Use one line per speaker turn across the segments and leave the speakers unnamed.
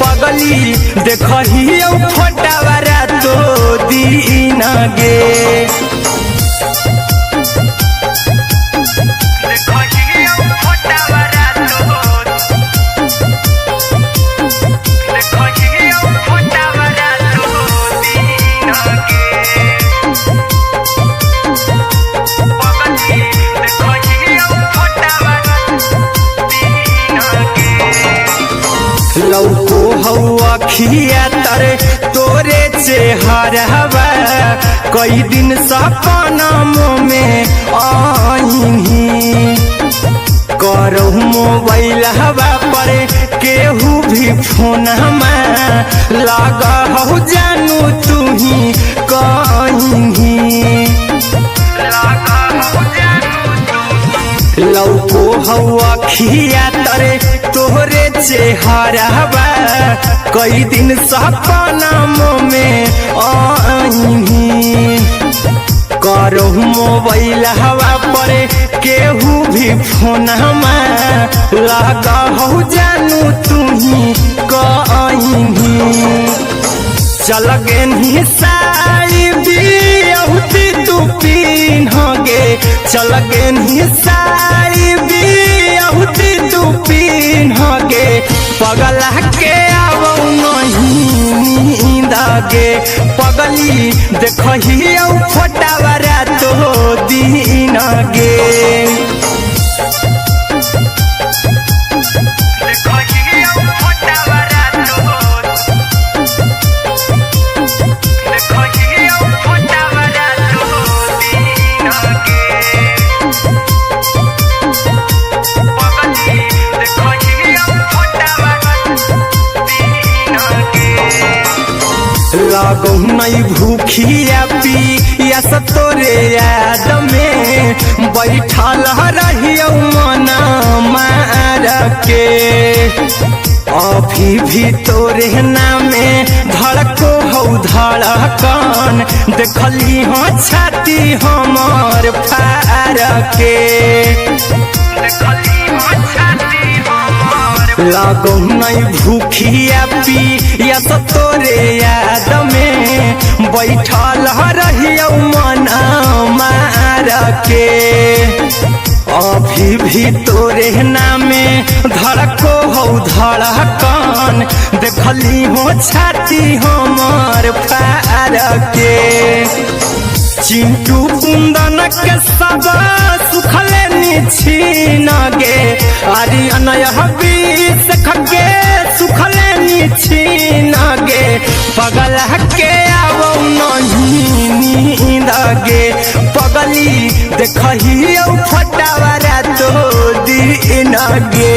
पगली देखही फोटावारा तो दीन गे लौको हवा खिया तरे तोरे चेहरवा कई दिन सपना में आईनी करहु मोबाइल हवा पर केहू भी फोन लगा हो जानू तू ही कहीं लौको हवा खिया तरे तोहरे चेहरवा कई दिन सपना में आईनी करहु मोबाइल हवा पर केहू भी फोन लगा हो जानू तू ही कहीं चल गे साड़ी बिहुती तू पिन्हगे चल गे साड़ी बिहुती तू पिन्हगे पगला के आवो नहीं नींद गे पगली देखही फोटावारा तो दीन गे लागो नहीं भूखिया पिया तोरे याद में बैठल रहियो मन मार के अभी भी तोरे नामे धड़को हो धड़कन देखली हो छाती हमर फार के लागो नहीं भूखिया पिया तोरे याद में बैठल रहियो मन मार के अभी भी तोरे नामे धड़को हो धड़कन देखली हो छाती हमर फार के चिंटू कुंदन के सब सुखले छीन गे आर्यन हबीस खगे सुखले छीन गे पगला के आवो नहीं नींद गे पगली देखही फटावारा तो दीन गे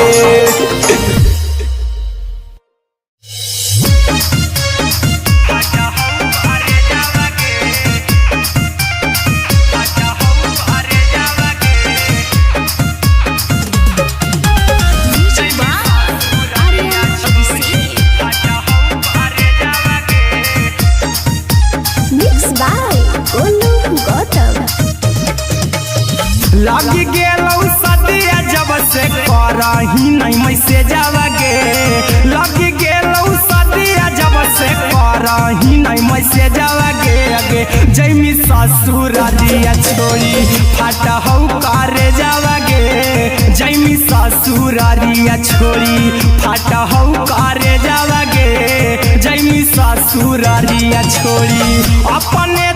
लगी गेलौ सदिया जब से करही नहीं मैसे जावगे लगी गेलौ सदिया जब से करही नहीं मैसे जावगे अगे जैमी ससुरारिया छोड़ी फाटा हौ करे जावगे जैमी ससुरारिया छोड़ी फाटा हौ करे जावगे जैमी ससुरारिया छोड़ी अपने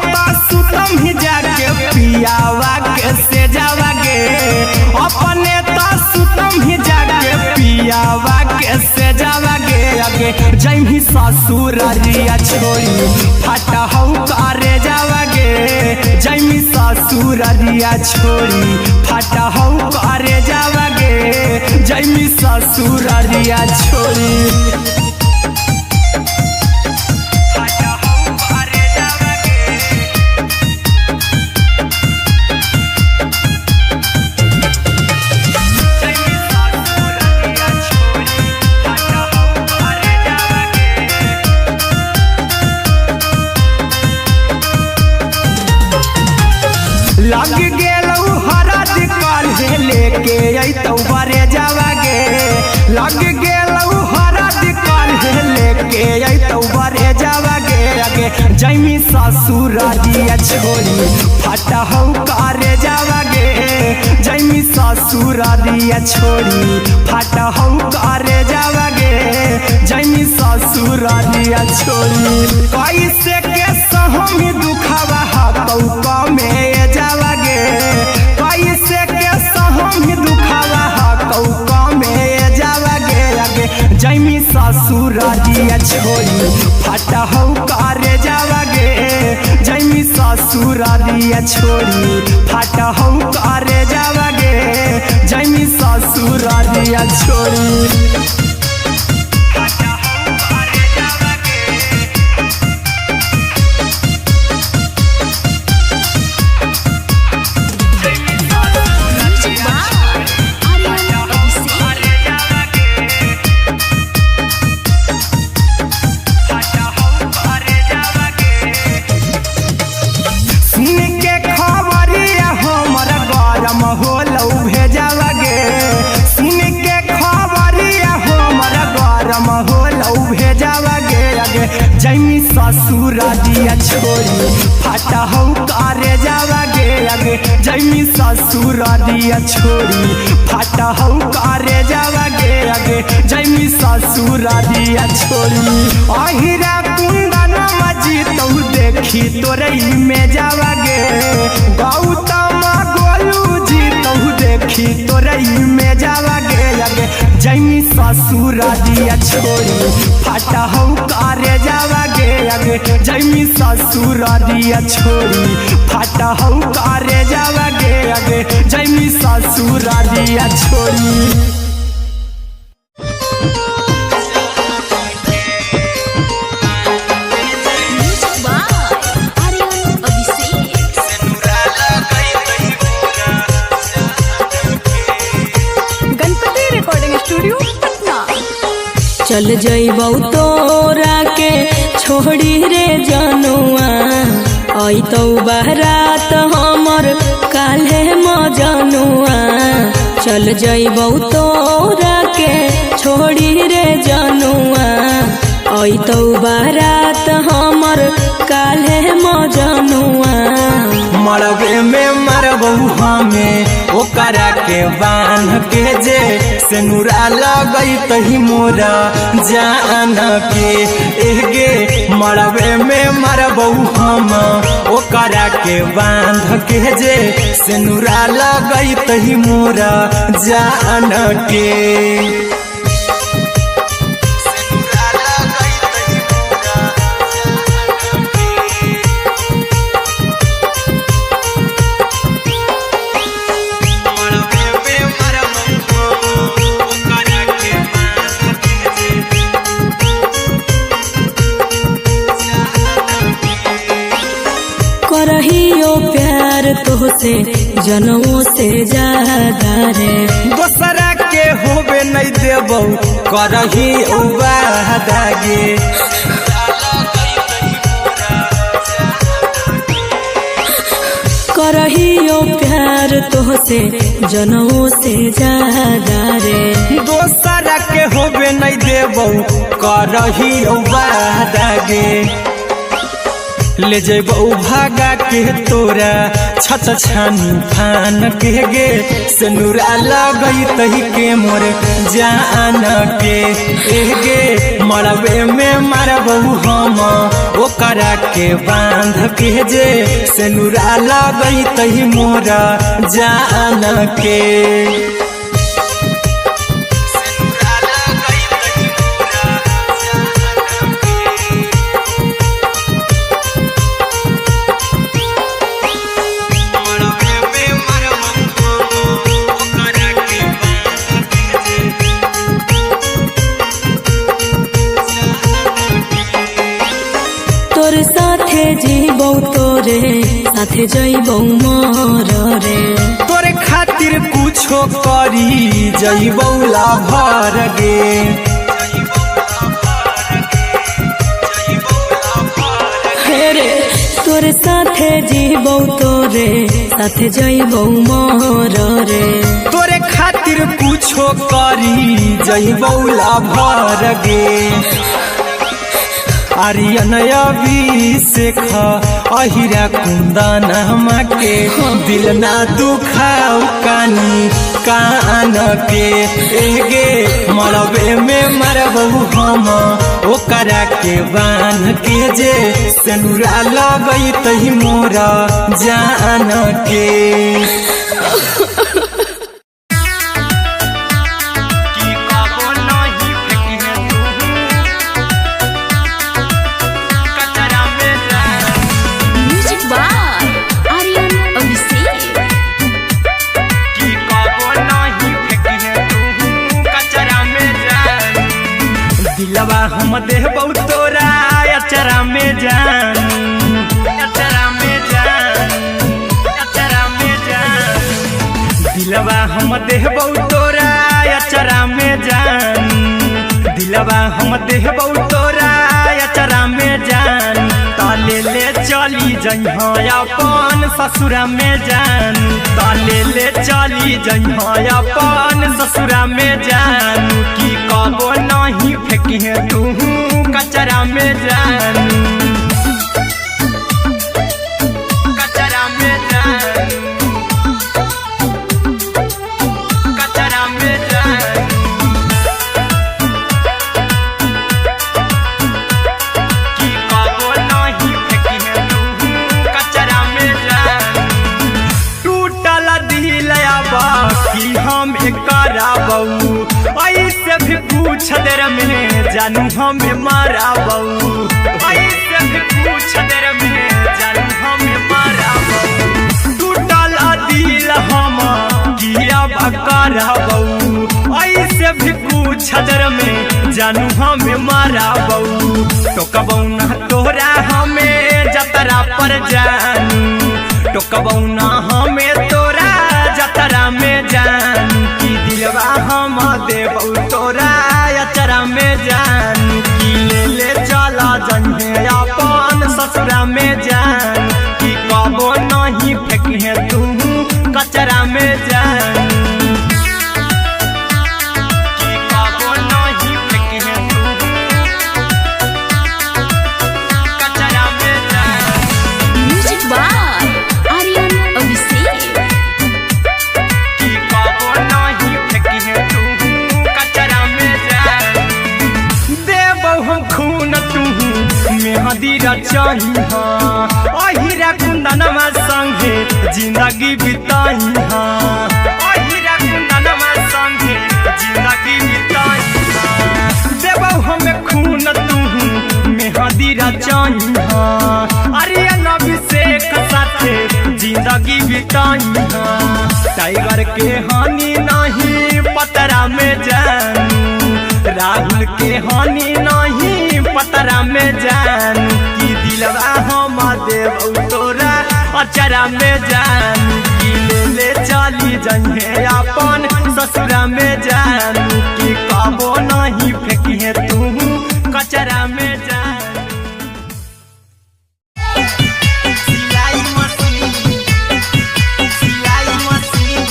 सुतम ही जाके पियावा के से जावागे अपने सुतम ही जाके पियावा के से जावागे अगे जैमी ससुरारिया छोड़ी फाटा हौ करे जावागे जैमी ससुरारिया छोड़ी फाटा हौ करे जावागे जैमी ससुरारिया छोड़ी लग गेलौ हरद काल्हे लेके अइतौ बरे जावागे लग गेलौ हरद आगे जैमी ससुरारिया छोड़ी फाटा हो करे जावागे जैमी ससुरारिया छोड़ी फाटा हो करे जावागे जैमी ससुरारिया छोड़ी कैसे के सहमी दुखावा हाथौ कमे जावागे कैसे के सहमी दुखावा हाथौ कमे जावागे आगे जैमी ससुरारिया छोड़ी फाटा हो करे जावागे जैमी ससुरारिया छोड़ी फाटा हो करे जावागे जैमी ससुरारिया छोड़ी जैमी ससुरारिया छोड़ी फाटा हो करे जावागे आगे जैमी ससुरारिया छोड़ी फाटा हो करे जावागे आगे जैमी ससुरारिया छोड़ी अहिरा कुंदन मजी तो देखी तोरई में जावागे गौतम गोलू जी तो देखी तोरई में जावागे आगे जैमी ससुरारिया छोड़ी फाटा हो करे जावागे आगे जैमी ससुरारिया छोड़ी फाटा हो करे जावागे आगे जैमी ससुरारिया छोड़ी
चल जइबौ तोरा के छोड़ी रे जनुआ अइतौ बारात हमर काल्हे मजनुआ चल जइबौ तोरा के छोड़ी रे जनुआ अइतौ बारात हमर काल्हे मजनुआ
मरबे में मरबौ हमें ओकरा के बांध के जे सेनुरा लगई तही मोरा जान के एगे मरबे में मरबौ हम ओकरा के बांध के जे सेनुरा लगई तही मोरा जान के
करहियो प्यार तोहसे जनमों से ज्यादा रे
दोसरा के होबे नहीं देबौ करही उबादागे
करहियो प्यार तोहसे जनमों से ज्यादा रे
दोसरा के होबे नहीं देबौ करही उबादागे ले जेबौ भागा के तोरा छत छानी फान के गे सेनुरा लगई तही के मोर जान के एगे मरबे में मरबौ हम ओकरा के बांध के जे सेनुरा लगई तही मोरा जान के
तोर साथे जीबौ तोरे साथे जइबौ मोर रे
तोरे खातिर कुछो करी जइबौ लाभर गे
हेरे तोर साथे जीबौ तोरे साथे जइबौ मोर रे
तोरे खातिर कुछो करी जइबौ लाभर गे आर्यन अभिषेक अहिरा कुंदन के दिल ना दुखाओ कानी कान के एगे मरबे में मरबू हम ओकरा के बान के जे सेनुरा लगई तही मोरा जान के
दिलवा हम देबौ तोरा अचरा में जान अचरा में जान अचरा में जान दिलवा हम देबौ तोरा अचरा में जान दिलवा हम देबौ तोरा अचरा में जान ताले ले चली जइहा अपन ससुरा में जान ताले ले चली जइहा अपन ससुरा में जान की कबो नहीं फेंकिहे तू कचरा में जान कचरा में जान कचरा में जान की कबो नहीं फेंकिहे तू कचरा में जान टूटल दिल बाकी हम कराबू ऐसे भी पूछ देर में जानू हमें माराबू ऐसे भी पूछ देर में जानू हमें माराबू टूटल दिल हम किया कराबू ऐसे भी पूछ देर में जानू हमें माराबू टोकबौ ना तोरा हमें जतरा पर जानू टोकबौ ना हमें तोरा जतरा में जानू की दिलवा हम देबौ तोरा अचरा में जानू की ले ले चला जइहे अपन ससुरा में जान की कबो नहीं फेंकिहे तू कचरा में जानू की कबो नहीं फेंकिहे तू कचरा में जानू
म्यूजिक बाय आर्यन अभिषेक
की कबो नहीं फेंकिहे तू कचरा में जान देबौ हम खून तू मेहदी रचइहा अहिरा कुंदनमा संगे जिंदगी बिताइहा अहिरा कुंदनमा संगे जिंदगी बिताइहा देबौ हमें खून तू मेहदी रचइहा आर्यन अभिषेक साथे जिंदगी बिताइहा टाइगर के हानि नहीं पतरा में जानू राहुल के हानि नहीं पतरा में जानू की दिलवा हम देबौ तोरा अचरा में जानू की ले ले चली जइहे अपन ससुरा में जानू की कबो नहीं फेंकिहे तू कचरा में जानू सिलाई मशीन सिलाई मशीन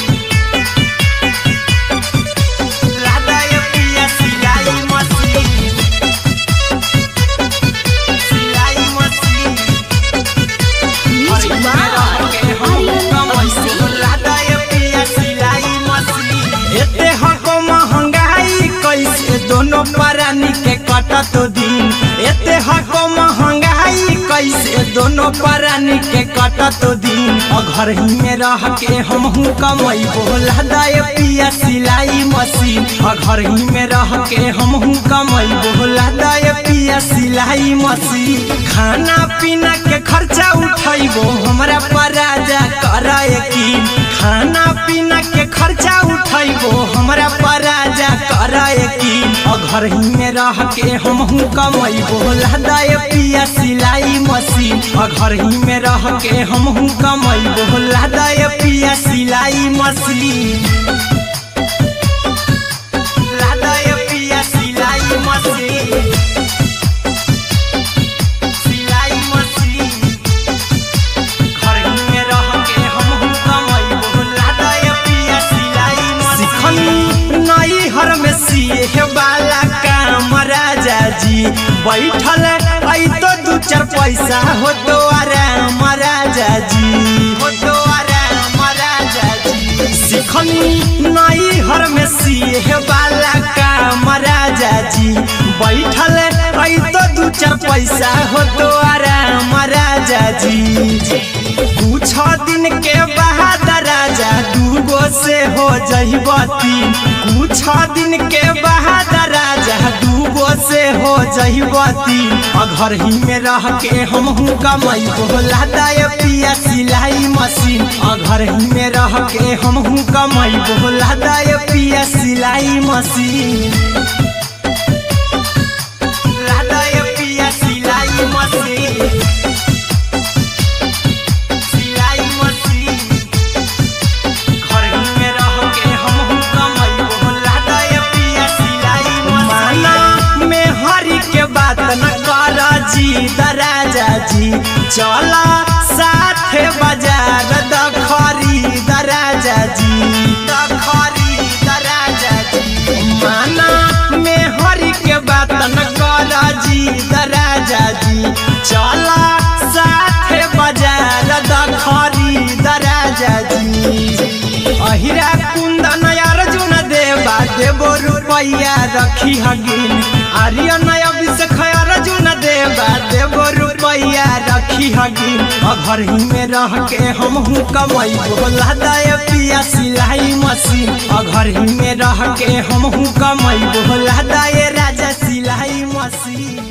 लादा ये पिया सिलाई मशीन सिलाई machine
music by Aryan Abhishek
लादा ये पिया सिलाई मशीन एते हको महंगाई कैसे दोनों परानी के कटत दिन एते हको महंगाई कैसे दोनों परानी के कटत दिन और घर ही में रह के हमहू कमैबो लादा ये पिया सिलाई मशीन और घर ही में रह के हमहू कमैबो लादा ये पिया सिलाई मशीन खाना पीना के खर्चा उठैबो हमरा पर राजा करा यकीन खाना पीना के खर्चा उठैबो हमरा पर राजा करा यकीन और घर ही में रह के हमहू कमैबो लादा ये पिया सिलाई मशीन और घर ही में रह के हमहू कमैबो लादा ये पिया सिलाई मशीन लादा ये पिया सिलाई मशीन सिलाई मशीन घर ही में रह के हमहू कमैबो लादा ये पिया सिलाई मशीन नई हर में सिए वाला काम राजा जी बैठल
चार पैसा हो तो आराम राजा जी, हो तो आराम राजा जी। सिखनी नई हर में सीहे वाला काम राजा जी, बैठल आई तो दू चार पैसा हो तो आराम राजा जी। कुछ दिन के बाद राजा दूगो से हो जहिबती, कुछ दिन के बाद राजा दूगो से हो जहिबती। घर ही में रह के हमहू कमाई बोला दाय पिया सिलाई मशीन, घर ही में रह के हमहू कमाई बोला दाय पिया सिलाई मशीन, लादाय पिया सिलाई मशीन, सिलाई मशीन। घर ही में रह के हमहू कमाई बोला दाय पिया सिलाई मशीन। माना में हरी के बात न कर जी दराजा जी, चला साथे बाजार द खरीद राजा जी, द खरीद राजा जी। माना में हरी के बात न कर जी दराजा जी, चला साथे बाजार द खरीद राजा जी। अहिरा कुंदन अर्जुन देवा देवो रुपैया रखी हगिन, आर्यन अभिषेक अर्जुन देवा देवो रुपैया रखी हगिन। घर ही में रह के हमहू कमाई बोला दाय पिया सिलाई मशीन, घर ही में रह के हमहू कमाई बोला दाय राजा सिलाई मशीन।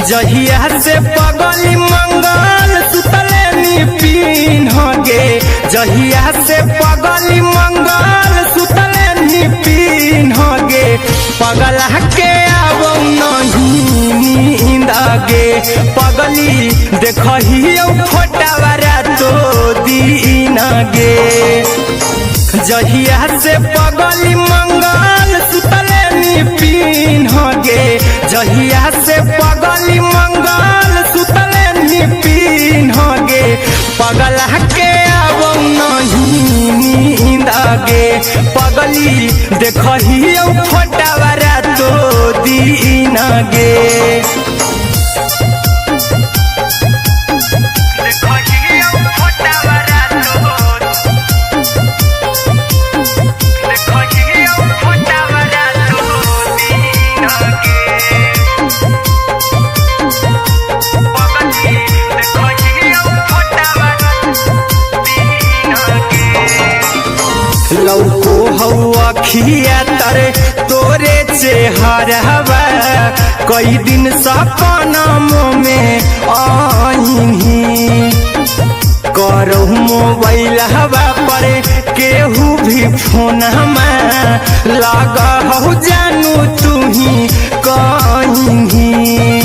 जहिया से पगली मंगल सुतले निपिन गे, जहिया से पगली मंगल सुतले निपिन गे। पगला के आब नहीं नींद गे, पगली देखही फोटावारा तो दीन गे। जहिया से पगली मंगल सुतले निपिन गे, जहिया से पगली मंगल सुतले निपिन गे। पगला के आब नहीं नींद गे, पगली देखही फोटावारा तो दीन गे। लौको हवा खिया तरे तोरे चेहरवा, कई दिन सपना में आईनी। करहु मोबाइल हवा पर केहू भी फोन में लागहु जानू तुही कहीं।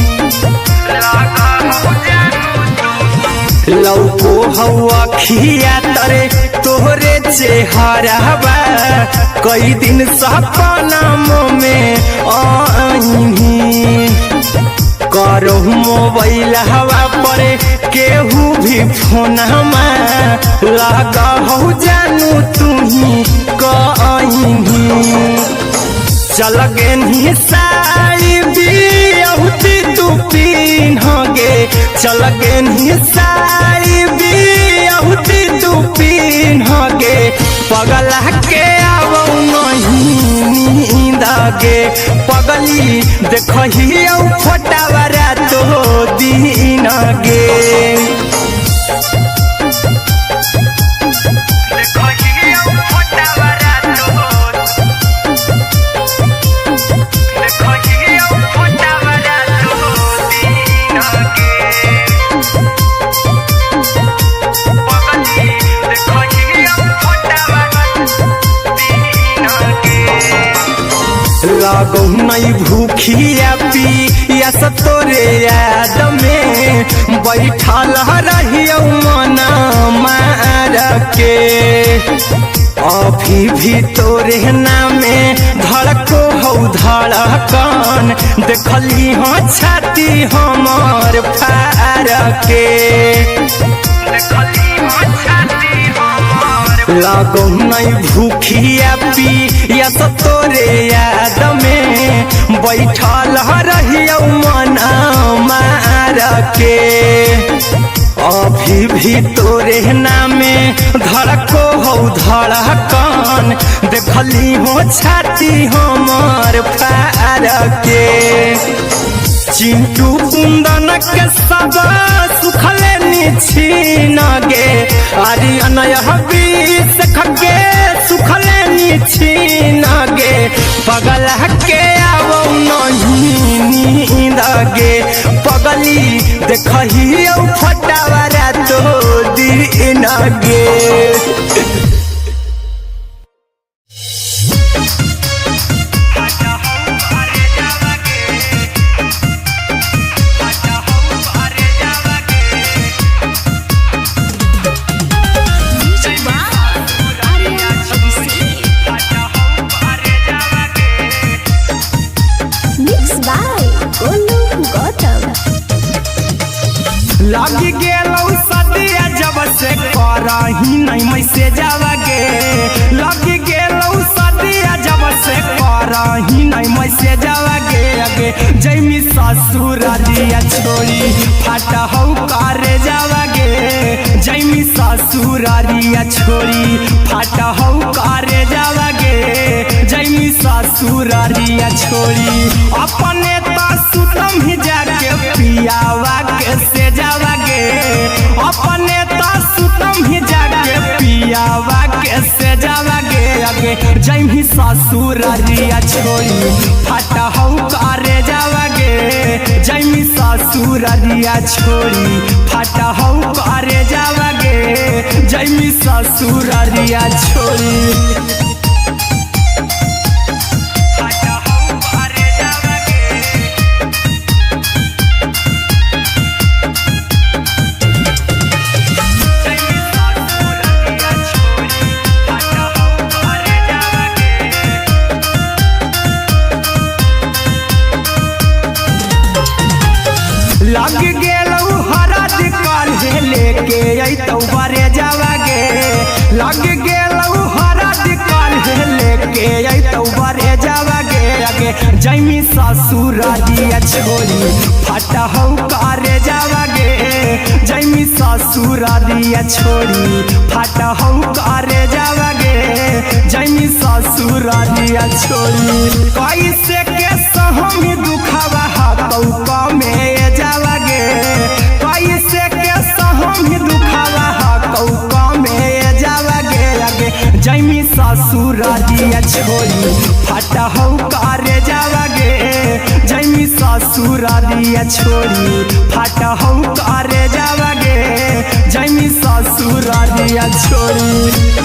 लौको हवा खिया तरे तोहरे चेहरवा, कई दिन सपना में आईनी। करहु मोबाइल हवा पर केहू भी फोन में लागहु जानू तुही कहीं। चल गेनी साड़ी बियहुती तू पीन गे, चल गेनी साड़ी बियहुती तू पीन गे। पगला के आब नहीं नींद गे, पगली देखही फोटावारा तो दीन गे। लागो नहीं भूखिया पिया तोरे याद में, बैठल रहियो मन मार के।
अभी भी तोरे नामे धड़को हो धड़कन देखली हो छाती हमर फार के लगो नहीं भूखिया पिया तो तोरे याद में बैठल रहियो मन मार के अभी भी तोरे नामे धड़को हो धड़कन देखली हो छाती हमर फार के चिंटू कुंदन के सब सुखले निछीन गे आर्यन हबीस खगे सुखले निछीन गे पगल के आवो नहीं नींद गे पगली देखही फटावरा तो दिन गे लगी गेलौ सदिया जब से करही नहीं मैसे जावगे लगी गेलौ सदिया जब से करही नहीं मैसे जावगे अगे जैमी ससुर दिया छोड़ी फाटा हौ करे जावगे जैमी ससुर दिया छोड़ी फाटा हौ करे जावगे जैमी ससुर दिया छोड़ी अपने तो सुतम ही जाके पियावा के से जावगे अपने तो सुतम ही जाके पियावा के से जावगे अगे जैमी ससुर दिया छोड़ी फाटा हौ करे जावगे जैमी ससुर दिया छोड़ी फाटा हौ करे जावगे जैमी ससुर दिया छोड़ी लग गेलौ हरद काल्हे लेके अइतौ बरे जावगे लग गेलौ हरद काल्हे लेके अइतौ बरे जावगे अगे जैमी ससुर दिया छोड़ी फाटा हौ करे जावगे जैमी ससुर दिया छोड़ी फाटा हौ करे जावगे जैमी ससुर दिया छोड़ी कैसे के सहमी दुखवा हाथौ कमे जावगे कैसे के सहमी दुखवा हाथौ कमे जावगे अगे जैमी ससुर दिया छोड़ी फाटा हौ करे जावगे जैमी ससुर दिया छोड़ी फाटा हौ करे जावगे जैमी ससुर दिया छोड़ी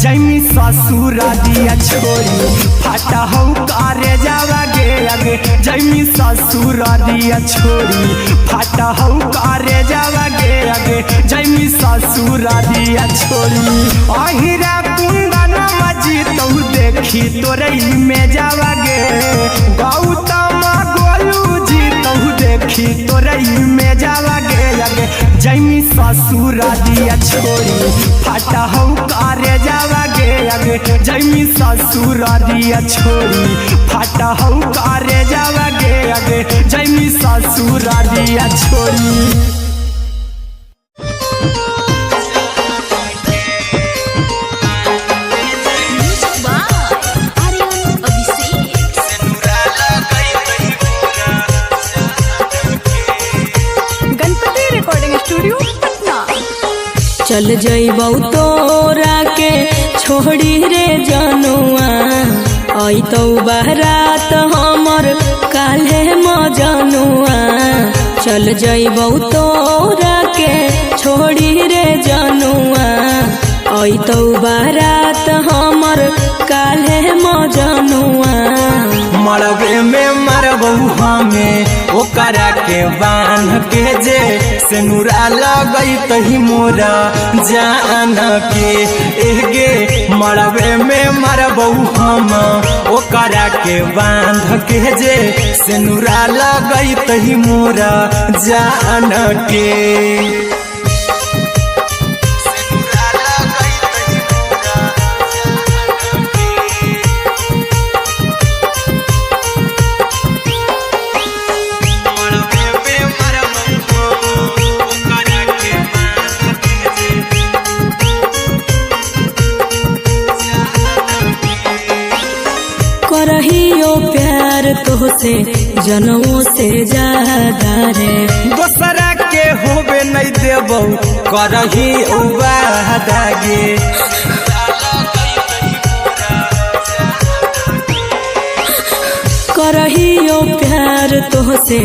जैमी ससुर दिया छोड़ी फाटा हौ करे जावगे अगे जैमी ससुर दिया छोड़ी फाटा हौ करे जावगे अगे जैमी ससुर दिया छोड़ी अहिरा कुंदन मजीतौ देखी तोरई में जावगे गौतम गोलू जीतौ देखी तोरई में जावगे अगे जैमी ससुर दिया छोड़ी फाटा हौ करे जावगे अगे जैमी ससुर दिया छोड़ी फाटा हौ करे जावगे अगे जैमी ससुर दिया छोड़ी
चल जइबौ तोरा के छोड़ी रे जनुआ अइतौ बारात हमर काल्हे मजनुआ चल जइबौ तोरा के छोड़ी रे जनुआ अइतौ बारात हमर काल्हे मजनुआ
मरबे में मरबौ हमें ओकरा के बांध के जे सिनुरा लगई तही मोरा जान के एगे मरबे में मरबौ हम ओकरा के बांध के जे सिनुरा लगई तही मोरा जान के
करहियो प्यार तोहसे जनमों से ज्यादा रे
दोसरा के होबे नहीं देबौ करही वादा गे
करहियो प्यार तोहसे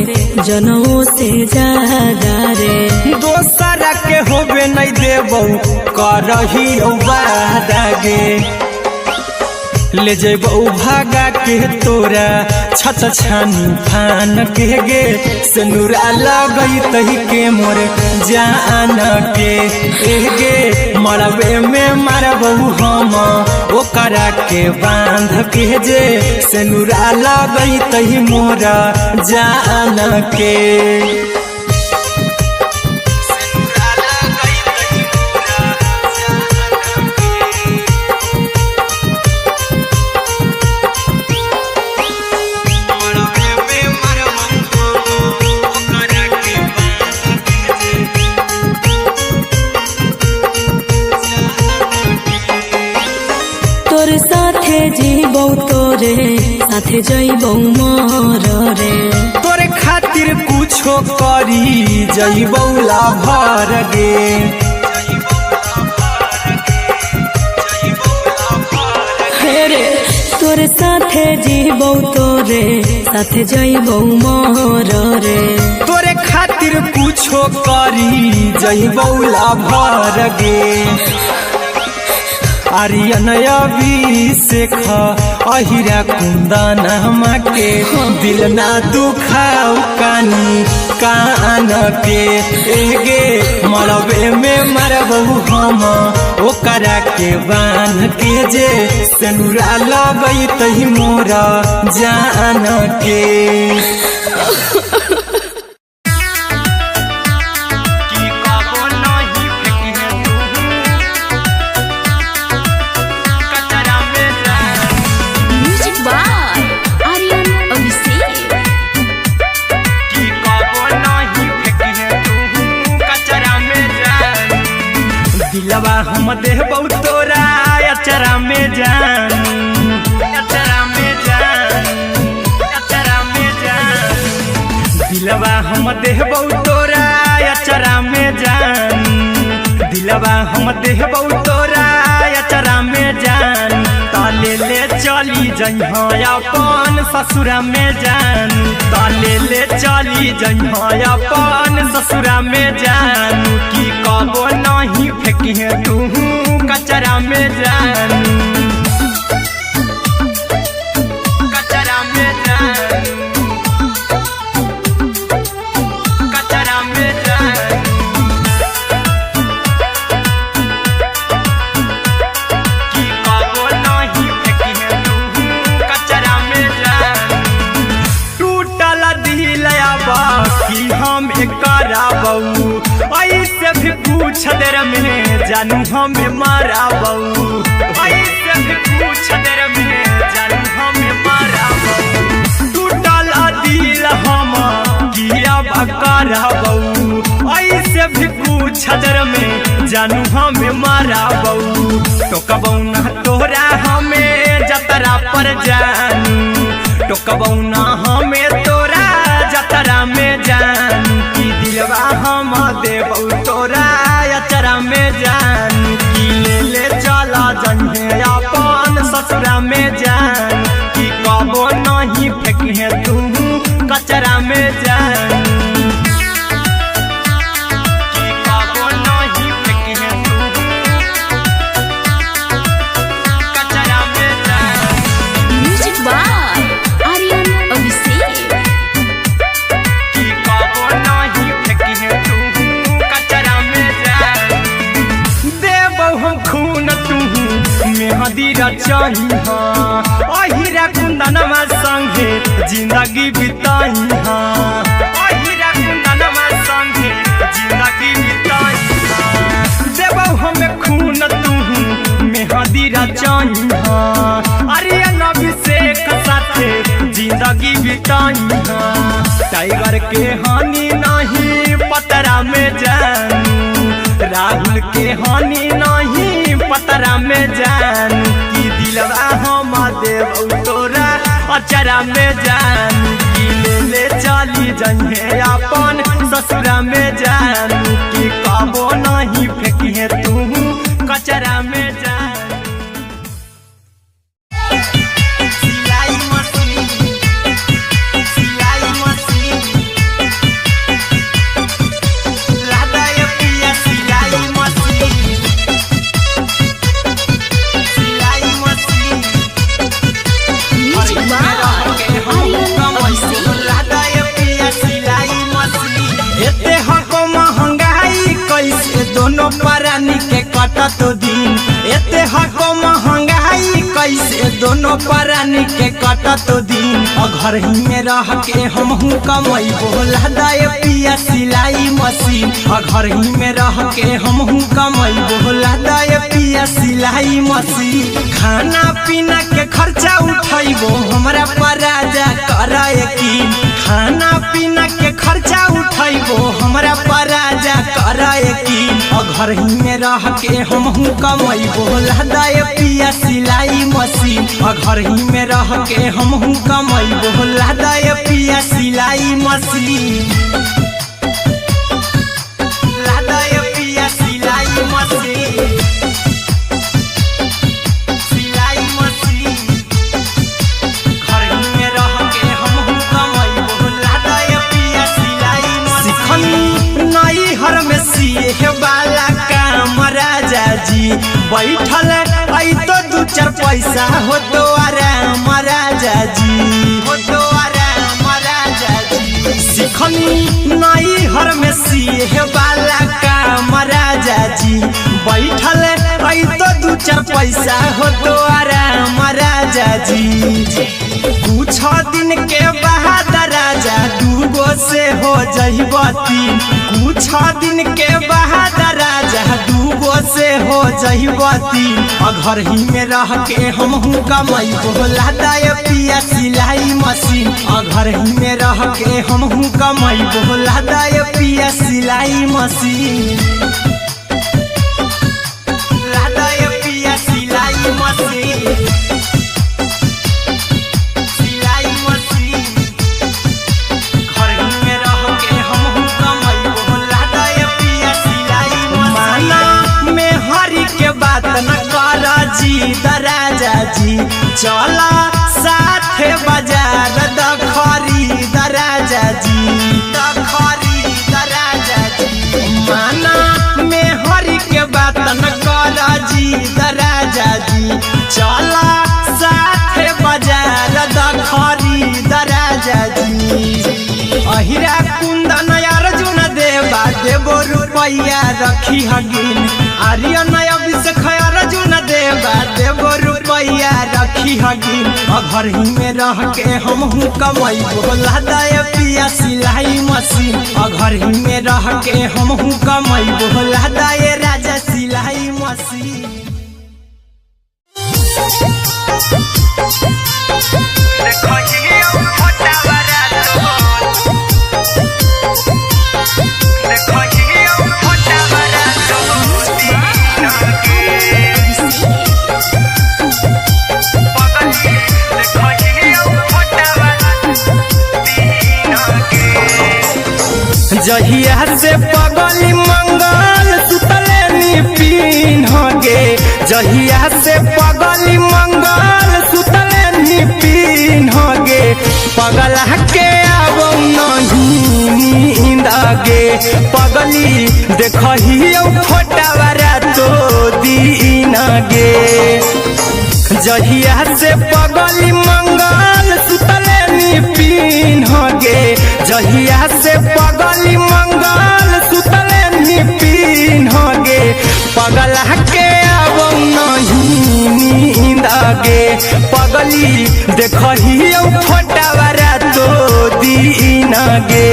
जनमों से ज्यादा रे
दोसरा के होबे नहीं देबौ करही वादा गे ले जेबौ भागा के तोरा छत छानी फान के गे सिनुरा लगई तही के मोर जान के एगे मरबे में मरबौ हम ओकरा के बांध के जे सिनुरा लगई तही मोरा जान के
तोर साथे जीबौ तोरे साथे जइबौ मोर रे
तोरे खातिर कुछो करी जइबौ लाभर गे
रे तोर साथे जीबौ तोरे साथे जइबौ मोर रे
तोरे खातिर कुछो करी जइबौ लाभर गे आर्यन अभिषेक अहिरा कुंदन के दिल ना दुखाऊ कानी कान के एगे मरबे में मरबौ हम ओकरा के बांध के जे सिनुरा लगई तही मोरा जान के दिलवा हम देबौ तोरा अचरा में जान अचरा में जान अचरा में जान दिलवा हम देबौ तोरा अचरा में जान दिलवा हम देबौ तोरा अचरा में जान ताले ले चली जइहा अपन ससुरा में जान ताले ले चली जइहा अपन ससुरा में जान की कबो नहीं फेंकिहे तू कचरा में जान कचरा में जान कचरा में जान की कबो नहीं फेंकिहे तू कचरा में जान टूटल दिल बाकी हम कराबौ ऐसे भी पूछ देर में जानू हमें माराबौ ऐसे भी पूछ देर में जानू हमें माराबौ टूटल दिल हम किया कराबौ ऐसे भी पूछ देर में जानू हमें माराबौ टोकबौ ना तोरा हमें जतरा पर जानू टोकबौ ना हमें तोरा जतरा में जानू की दिलवा हम देबौ तोरा अचरा में जान में जान कि कबो नहीं फेंकिहे तू कचरा में जान।
Music by Aryan Abhishek.
कि कबो नहीं फेंकिहे तू कचरा में जान। देबौ हम खून तू मेहदी रचाही अहिरा कुंदनमा संगे जिंदगी बिताई अहिरा कुंदनमा संगे जिंदगी बिताई देबौ हमें खून तू मेहदी रचाही आर्यन अभिषेक साथे जिंदगी बिताई टाइगर के हानि नहीं पतरा में जानू राहुल के हानि नहीं पतरा में जानू कि दिलवा हम देव तोरा अचरा में जानू कि ले चली जइहे अपन ससुरा में जानू कि कबो नहीं फेंकिहे तू कचरा में जानू। सिलाई मशीन सिलाई मशीन लादा ये पिया सिलाई मशीन सिलाई machine
music by Aryan Abhishek.
लादा ये पिया सिलाई मशीन एते हको महंगाई कैसे दोनों परानी के कटत दिन एते हको महंगाई कैसे दोनों परानी के कटत दिन घर ही में रह के हमहू कमैबो लादा ये पिया सिलाई मशीन घर ही में रह के हमहू कमैबो लादा ये पिया सिलाई मशीन खाना पीना के खर्चा उठैबो हमरा पर राजा कर यकीन खाना पीना के खर्चा उठैबो हमरा पर राजा कर यकीन घर ही में रह के हमहू कमैबो लादा ये पिया सिलाई मशीन घर ही में रह के हमहू कमैबो लादा ये पिया सिलाई मशीन लादा ये पिया सिलाई मशीन सिलाई मशीन घर ही में रह के हमहू कमैबो लादा ये पिया सिलाई मशीन सिखनी नई हर में सिए वाला काम राजा जी बैठल आई तो दू चार पैसा हो तो आराम राजा जी हो तो आराम राजा जी सिखनी नई हर में सिए वाला काम राजा जी बैठल आई तो दू चार पैसा हो तो आराम राजा जी कुछ दिन के बाद राजा दूगो से हो जहिबती कुछ दिन के बाद राजा दूगो से हो जहिबती घर ही में रह के हमहू कमैबो लादा ये पिया सिलाई मशीन घर ही में रह के हमहू कमैबो लादा ये पिया सिलाई मशीन लादा ये पिया सिलाई मशीन सिलाई मशीन घर ही में रह के हमहू कमैबो लादा ये पिया सिलाई मशीन माना में हरी के बात न कर जी दराजा जी चला साथे बाजार दखरी दराजा जी दखरी दराजा जी माना में हरी के बात न कर जी दराजा जी चला साथे बाजार दखरी दराजा जी अहिरा कुंदन अर्जुन देवा देबो रुपैया रखी हगिन आर्यन अभिषेक अर्जुन देवा देबो रुपैया रखी हगिन घर ही में रह के हमहू कमैबो लादा ये पिया सिलाई मशीन घर ही में रह के हमहू कमैबो लादा ये राजा सिलाई मशीन। जहिया से पगली मंगल सुतले निपिन गे जहिया से पगली मंगल सुतले निपिन गे पगला के आवो नहीं नींद गे पगली देखही फोटावारा तो दीन गे जहिया से पगली मंगल सुतले निपिन गे जहिया से पगली मंगल सुतले निपिन गे पगला के अब नहीं नींद गे पगली देखही फोटावारा तो दीन गे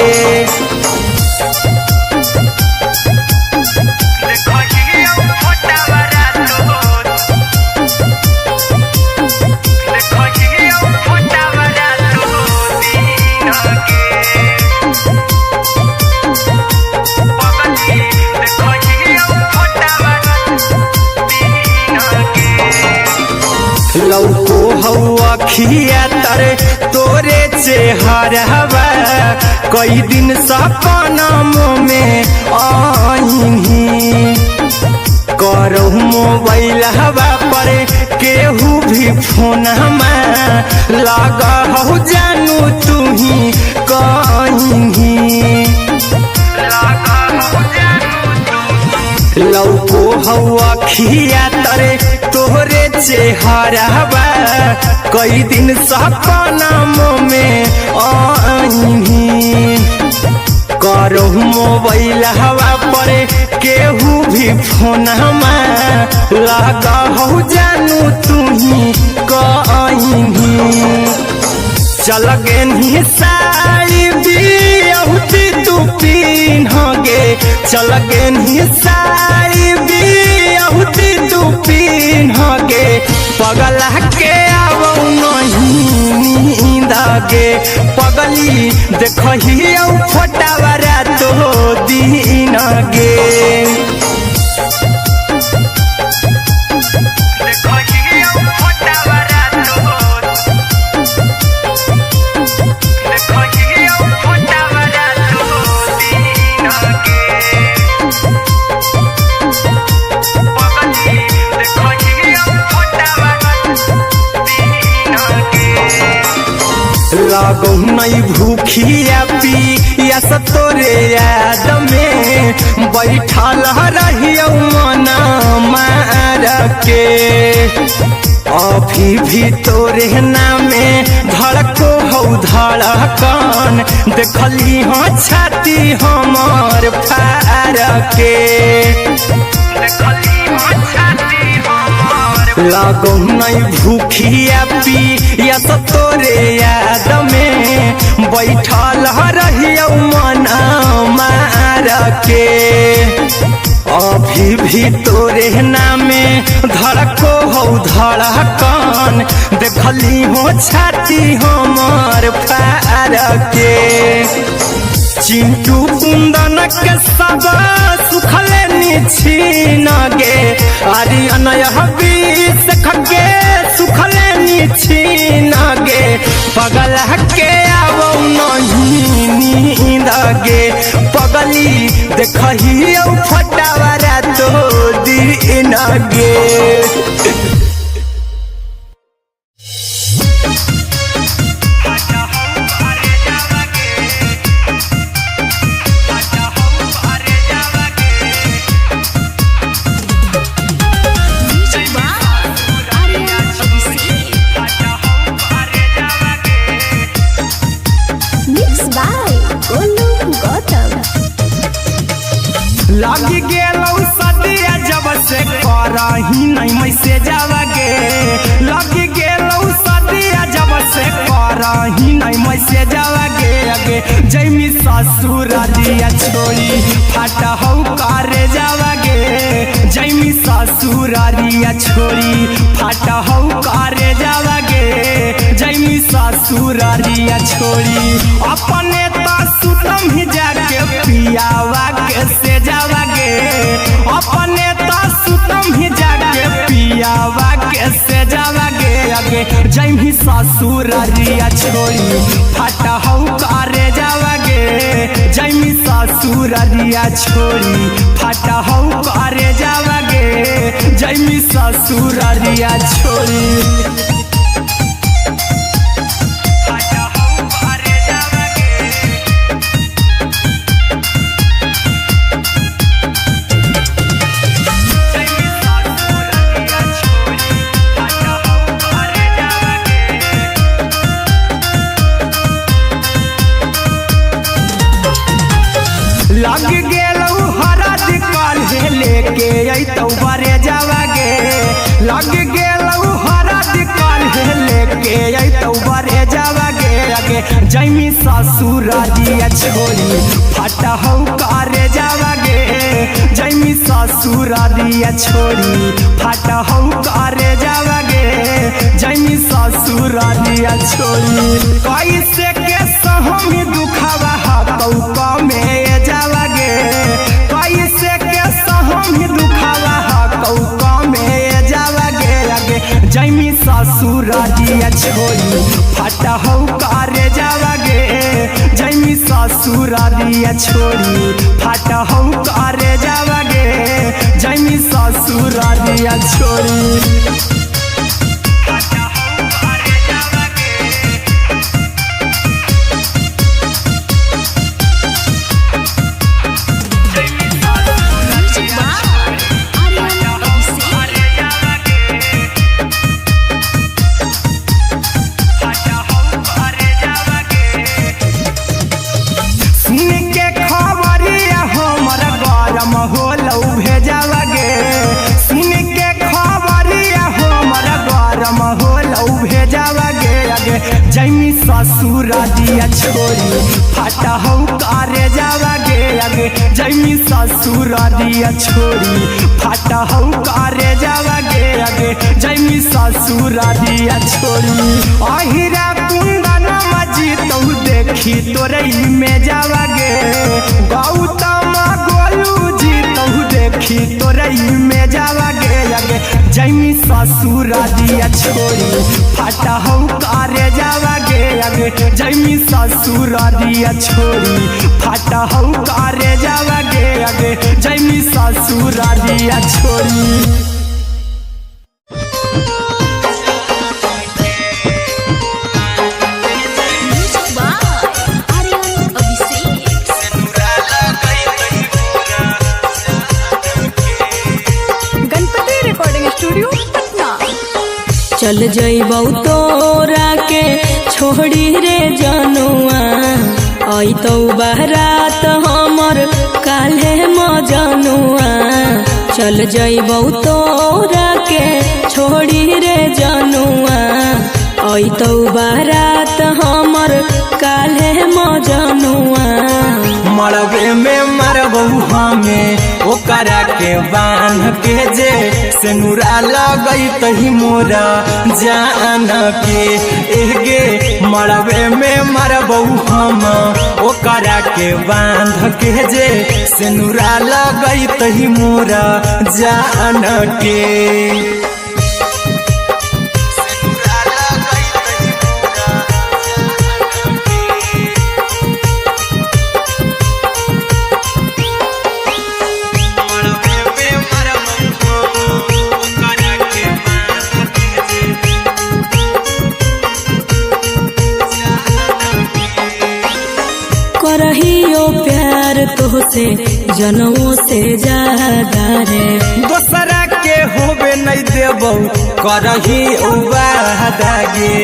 लौको हवा खिया तरे तोरे चेहरवा कई दिन सपना में आईनी करो मोबाइल हवा पर केहू भी फोन में लगा हो जानू तू ही कहीं लौको हवा खिया तरे तोहरे चेहरवा कई दिन सपना में आईनी करो मोबाइल हवा पर केहू भी फोन में लगा हो जानू तू ही कहीं चल गे साड़ी बिहुती तू पीन गे चल गे साड़ी बिहुती तू पीन गे पगला के अब नहीं नींद गे पगली देखही फोटावारा तो दीन गे लागो नहीं भूखिया पिया तोरे याद में बैठल रहियो मन मार के अभी भी तोरे नामे धड़को हो धड़कन देखली हाँ छाती हमार फार के लागो नहीं भूखिया पिया तोरे याद में बैठल रहियो मन मार के अभी भी तोरे नामे धड़को हो धड़कन देखली हो छाती हमार फार के चिंटू कुंदन के सब सुखले छीन गे आर्यन बीस खगे सुखले छीन गे पगला के अब नहीं नींद गे पगली देखही फोटावारा तो दीन गे लगी गेलौ सदिया जब से करही नहीं मैसे जावगे लगी गेलौ सदिया जब से करही नहीं मैसे जावगे अगे जैमी ससुर दिया छोड़ी फाटा हो करे जावगे जैमी ससुर दिया छोड़ी फाटा हो करे जावगे जैमी ससुर दिया छोड़ी अपने तो सुतम ही जाके पियावा के से जावगे अपने तो सुतम ही जाके पियावा के से जावगे अगे जैमी ससुर दिया छोड़ी फाटा हो करे जावगे जैमी ससुर दिया छोड़ी फाटा हो करे जावगे जैमी ससुर दिया छोड़ी लेके अइतौ बरे जावागे लग गेलौ हरद काल्हे लेके अइतौ बरे जावागे आगे जैमी ससुर दिया छोरी फटहौ करे जावागे जैमी ससुर दिया छोरी फटहौ करे जावागे जैमी ससुर दिया छोरी कैसे के सहमी दुखावा हतौ कमे जावागे कैसे के सहमी दुखावा हतौ कमे जावागे आगे जैमी ससुर दिया छोरी फटहौ करे जावागे जैमी ससुर दिया छोरी फटहौ करे जावागे जैमी ससुर दिया छोरी जैमी ससुर दिया छोरी फटहौ करे जावागे आगे जैमी ससुर दिया छोरी फटहौ करे जावागे आगे जैमी ससुर दिया छोरी अहिरा कुंदन मजीतौ देखी तोरई में जावागे गौतम गोलू जीतौ देखी तोरई में जावागे आगे जैमी ससुर दिया छोरी फटहौ करे जावागे आगे जैमी ससुर दिया छोरी फटहौ करे जावागे आगे जैमी ससुर दिया छोरी
चल जइबौ तोरा के छोड़ी रे जनुआ अइतौ बारात हमर काल्हे मजनुआ चल जइबौ तोरा के छोड़ी रे जनुआ अइतौ बारात हमर काल्हे मजनुआ
मरबे में मरबौ हमें ओकरा के बांध के जे सेनुरा लगैतहि मोरा जान के एगे मरबे में मरबौ हम ओकरा के बांध के जे सेनुरा लगैतहि मोरा जान के
करहियो प्यार तोहसे जनमों से ज्यादा रे
दोसरा के होबे नहीं देबौ करही वादागे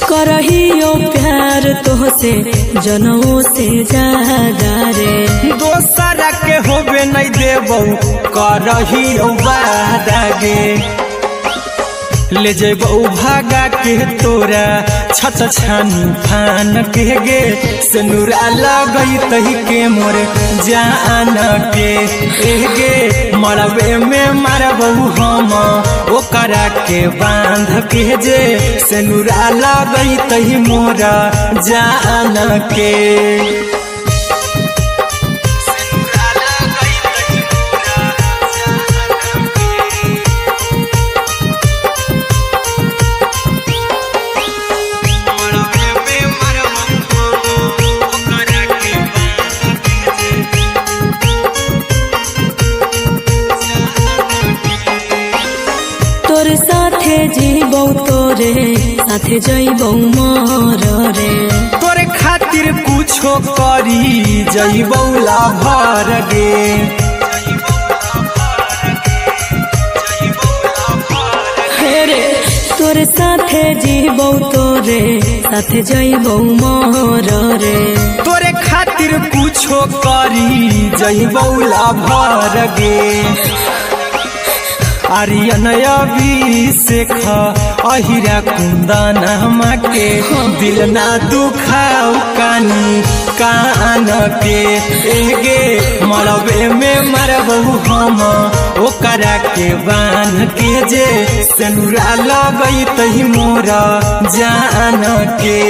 करहियो प्यार तोहसे जनमों से ज्यादा रे
दोसरा के होबे नहीं देबौ करही वादागे ले जेबौ भागा के तोरा छत छानी फान के गे सेनुरा लगैतहि के मोर जान के एगे मरबे में मरबौ हम ओकरा के बांध के जे सेनुरा लगैतहि मोरा जान के
तोर साथे जीबौ तोरे साथे जइबौ मोर रे
तोरे खातिर कुछो करी जइबौ लाभर गे
रे तोर साथे जीबौ तोरे साथ जइबौ मोर रे।
तोरे खातिर कुछो करी जइबौला भर गे। आर्यन अभिषेक अहिरा कुंदनमा के दिल ना दुखाऊ कानी कान के। एगे मरबे में मरबहु हम ओकरा के बान के जे सेनुरा लगई तही मोरा जान के।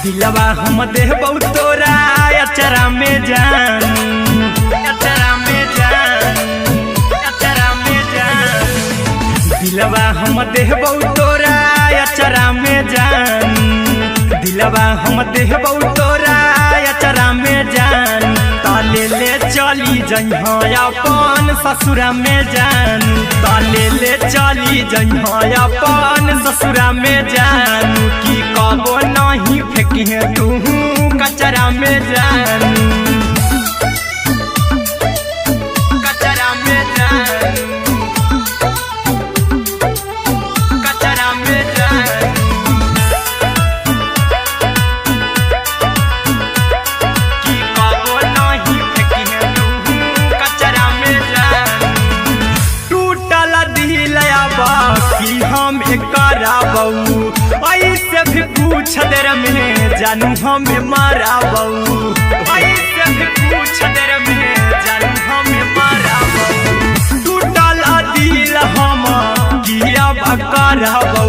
दिलवा हम देबौ तोरा अचरा में जान, अचरा में जान, अचरा में जान। दिलवा हम देबौ तोरा अचरा में जान, दिलवा हम देबौ तोरा अचरा में जान। ताले ले चली जइहा अपन ससुरा में जान, ताले ले चली जइहा अपन ससुरा में जान। की कबो नहीं फेंकिहे तू कचरा में जान, कचरा में जान, कचरा में जान। की कबो नहीं फेंकिहे तू कचरा में जान। टूटल दिल बाकी हम कराबऊ ऐसे भी पूछ देर में जानू हमें माराबऊ, ऐसे भी पूछ देर में जानू हमें माराबऊ। टूटल दिल हम किया कराबऊ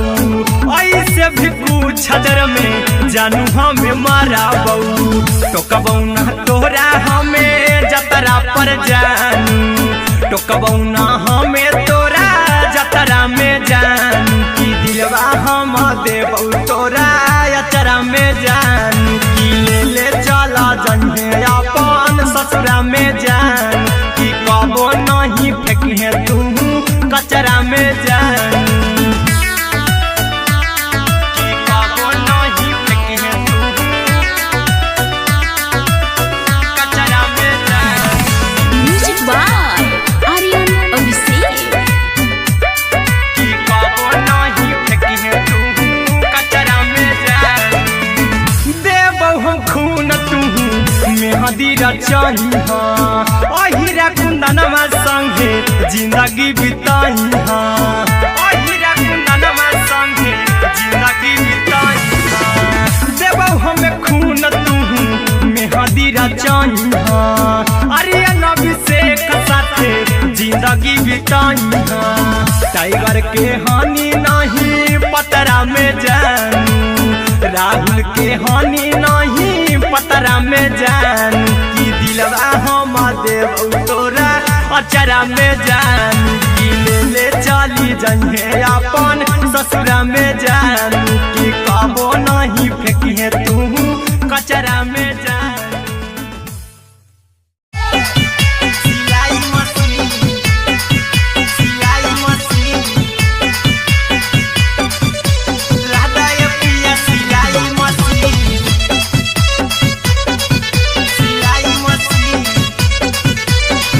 ऐसे भी पूछ देर में जानू हमें माराबऊ। टोकबऊ ना तोरा हमें जतरा पर जानू, टोकबऊ ना हमें तोरा जतरा में जानू। की दिलवा हम देबौ तोरा अचरा में जानू। की ले ले चला जइहे अपन ससुरा में जान, की कबो नहीं फेंकिहे तू कचरा में जानू। की कबो नहीं फेंकिहे तू कचरा में जान।
Music by Aryan Abhishek.
की कबो नहीं फेंकिहे तू कचरा में जान। देबौ हम खून तू मेहदी रचइहा अहिरा कुंदनमा संगे जिंदगी बिताइहा, अहिरा कुंदनमा संगे जिंदगी बिताइहा। देबौ हमें खून तू मेहदी रचइहा आर्यन अभिषेक साथे जिंदगी बिताइहा। टाइगर के हानि नहीं पतरा में जानू, राहुल के हानि नहीं पतरा में जानू। की दिलवा हम देबौ तोरा अचरा में जानू। की ले ले चली जइहे अपन ससुरा में जानू। की कबो नहीं फेंकिहे तू कचरा में जानू। सिलाई मशीन, सिलाई मशीन, लादा ये पिया सिलाई मशीन, सिलाई machine.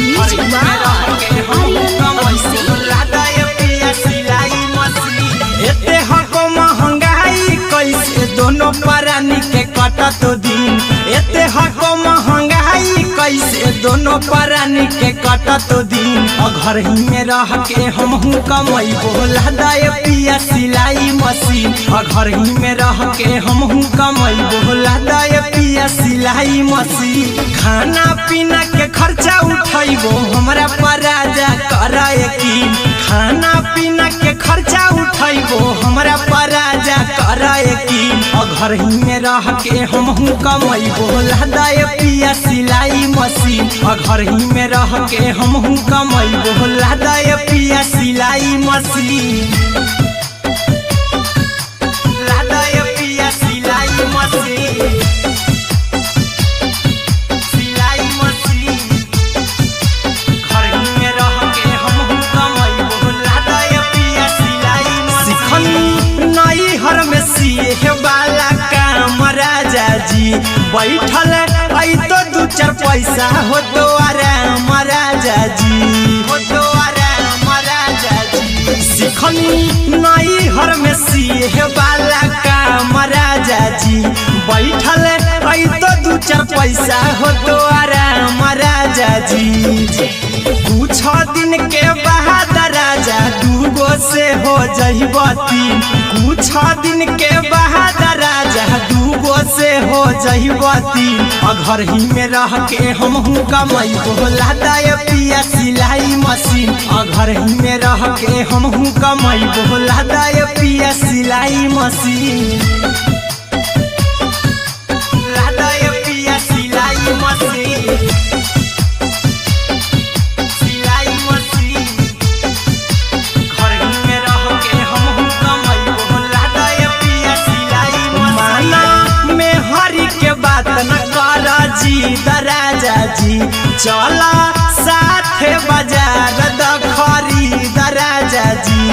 Music by Aryan Abhishek.
लादा ये पिया सिलाई मशीन। एते हको महंगाई कैसे दोनों परानी के कटत दिन, एते हको महंगाई कैसे दोनों परानी के कटत दिन। घर ही में रह के हमहू कमैबो लादा ये पिया सिलाई मशीन, घर ही में रह के हमहू कमैबो लादा ये पिया सिलाई मशीन। खाना पीना के खर्चा उठैबो हमरा पर राजा करा यकीन, खाना पीना के खर्चा उठैबो हमरा पर राजा करा यकीन। घर ही में रह के हमहू कमैबो लादा ये पिया सिलाई मशीन, घर ही में रह के हमहू कमैबो लादा ये पिया सिलाई मशीन, लादा ये पिया सिलाई मशीन, सिलाई मशीन। घर ही में रह के हमहू
बैठल आई तो दू चार पैसा हो तो आराम राजा जी, हो तो आराम राजा जी। सिखनी नई हर में सीहे वाला काम राजा जी, बैठल आई तो दू चार पैसा हो तो आराम राजा जी। कुछ दिन के बाद राजा दूगो से हो जहिबती, कुछ दिन के बाद राजा दूगो से हो जहिबती। घर ही में रह के हमहू कमाई बोला दाय पिया सिलाई मशीन, घर ही में रह के हमहू कमाई बोला दाय पिया सिलाई मशीन, लादाय पिया सिलाई मशीन, सिलाई मशीन। घर ही में रह के हमहू कमाई बोला दाय पिया सिलाई मशीन। माना में हरी के बात न कर जी दराजा जी, चला साथे बाजार द खरीद राजा जी,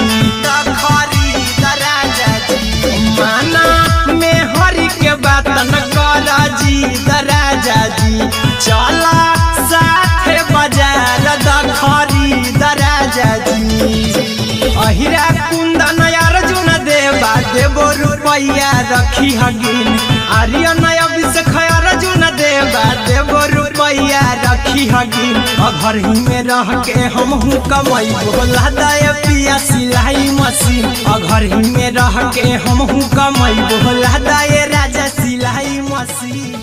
द खरीद राजा जी। माना में हरी के बात न कर जी दराजा जी, चला साथे बाजार द खरीद राजा जी। अहिरा कुंदन अर्जुन देवा देवो रुपैया रखी हगिन, आर्यन अभिषेक अर्जुन देवा देवो रुपैया रखी हगिन। घर ही में रह के हमहू कमाई बोला दाय पिया सिलाई मशीन, घर ही में रह के हमहू कमाई बोला दाय राजा सिलाई मशीन।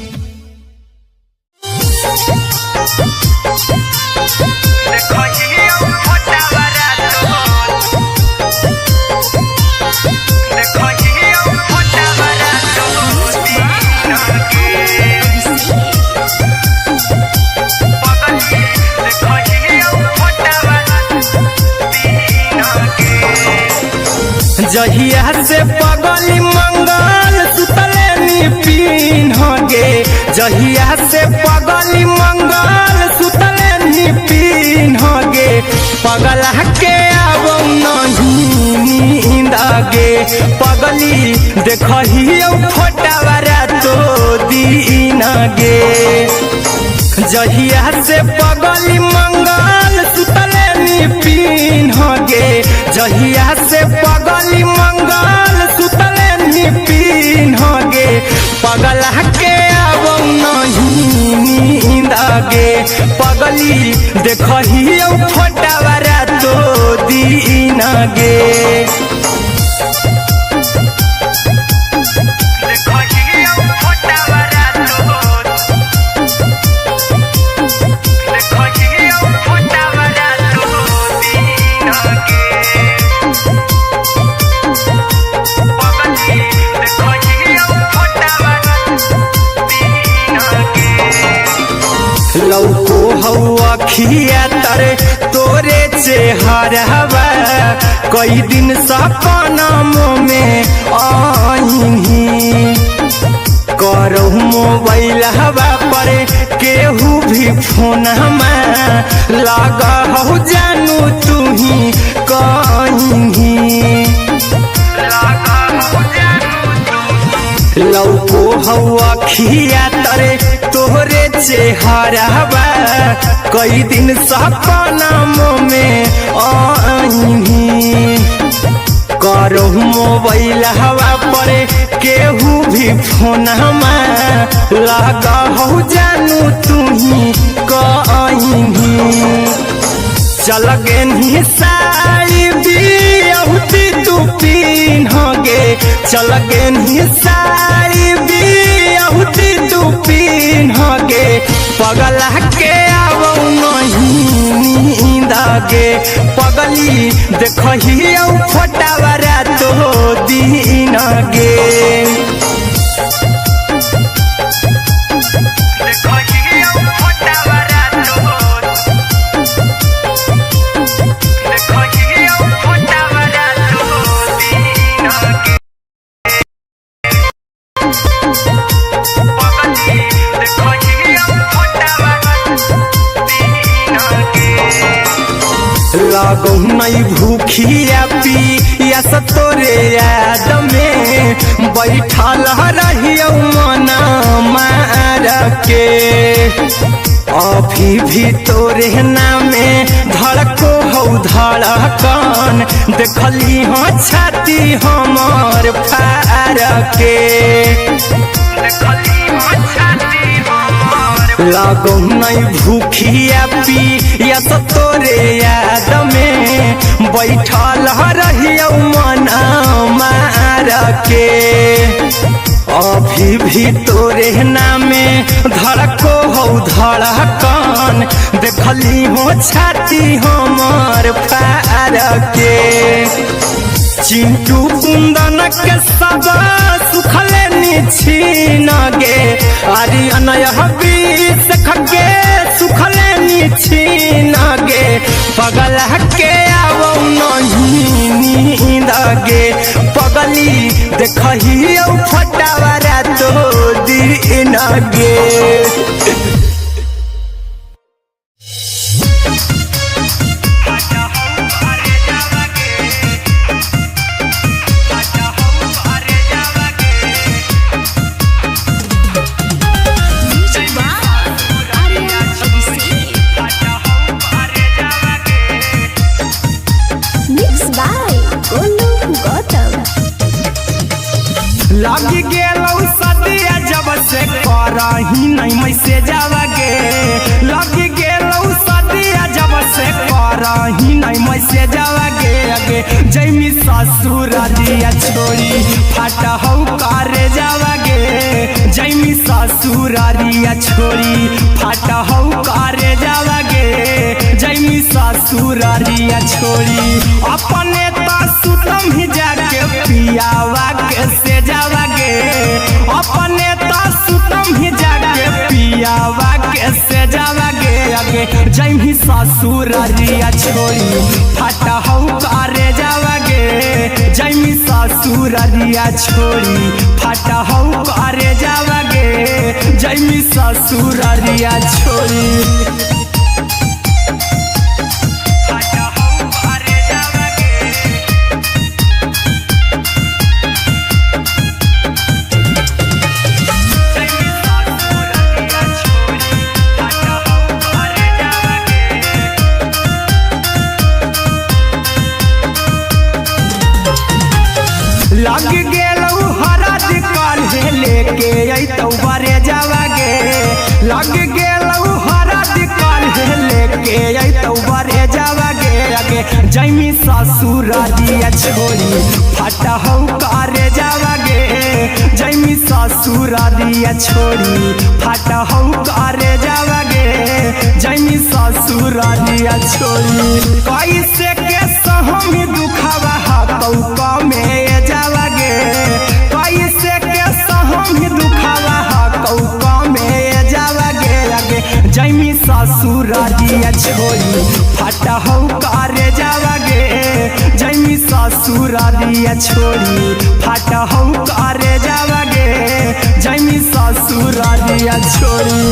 जहिया से पगली मंगल सुतले निपिन गे, जहिया से पगली मंगल सुतले निपिन गे। पगला के अब नहीं नींद गे, पगली देखही फोटावारा तो दीन गे। जहिया से पगली मंगल सुतले निपिन गे, जहिया से पगली मंगल सुतले निपिन गे। पगला के अब नहीं नींद गे, पगली देखही फोटावारा तो दीन गे। लौको हवा खिया तरे तोरे चेहरवा, कई दिन सपना में आईनी। करहु मोबाइल हवा पर केहू भी फोन में लगा हो जानू तू ही कहीं। लौको हवा खिया तरे तोहरे चेहरवा, कई दिन सपना में आईनी। करहु मोबाइल हवा पर केहू भी फोन में लगा हो जानू तू ही कहीं। चल गे साड़ी बिहुती तू पीन गे, चल गे साड़ी बिहुती तू पीन गे। पगला के अब नहीं नींद गे, पगली देखही फोटावारा तो दीन गे। लागो नहीं भूखिया पिया तोरे याद में बैठल रहियो मना मार के अभी भी तोरे नामे धड़को हो धड़कन देखली हो छाती हमर फार के लागो नहीं भूखिया पिया तोरे याद में बैठल रहियो मना मार के अभी भी तोरे नामे धड़को हो धड़कन देखली हो छाती हमर फार के चिंटू कुंदन के सब सुखले निछीन गे आर्यन बीस खगे सुखले निछीन गे पगल के आवो नहीं नींद गे पगली देखही फटावरा तो दिन गे लगी गेलौ सदिया जब से करही नहीं मैसे जावगे लगी गेलौ सदिया जब से करही नहीं मैसे जावगे अगे जैमी ससुर दिया छोड़ी फाटा हौ करे जावगे जैमी ससुर दिया छोड़ी फाटा हौ करे जावगे जैमी ससुर दिया छोड़ी अपने तो सुतम ही जाके पियावा के से जावागे अपने तो सुतम ही जाके पियावा के से जावागे आगे जैमी ससुर रिया छोड़ी फाटा हौ करे जावागे जैमी ससुर रिया छोड़ी फाटा हौ करे जावागे जैमी ससुर रिया छोड़ी लग गेलौ हरद काल्हे लेके अइतौ बरे जावागे लग गेलौ हरद काल्हे लेके अइतौ बरे जावागे आगे जैमी ससुर दिया छोड़ी फाटा हौ करे जावागे जैमी ससुर दिया छोड़ी फाटा हौ करे जावागे जैमी ससुर दिया छोड़ी कैसे के सहम दुखवा हकौ में जावागे कैसे के सहम दुखवा हकौ में जावागे आगे जैमी ससुर दिया छोड़ी फाटा हौ करे जावागे जैमी ससुर दिया छोड़ी फाटा हौ करे जावागे जैमी ससुर दिया छोड़ी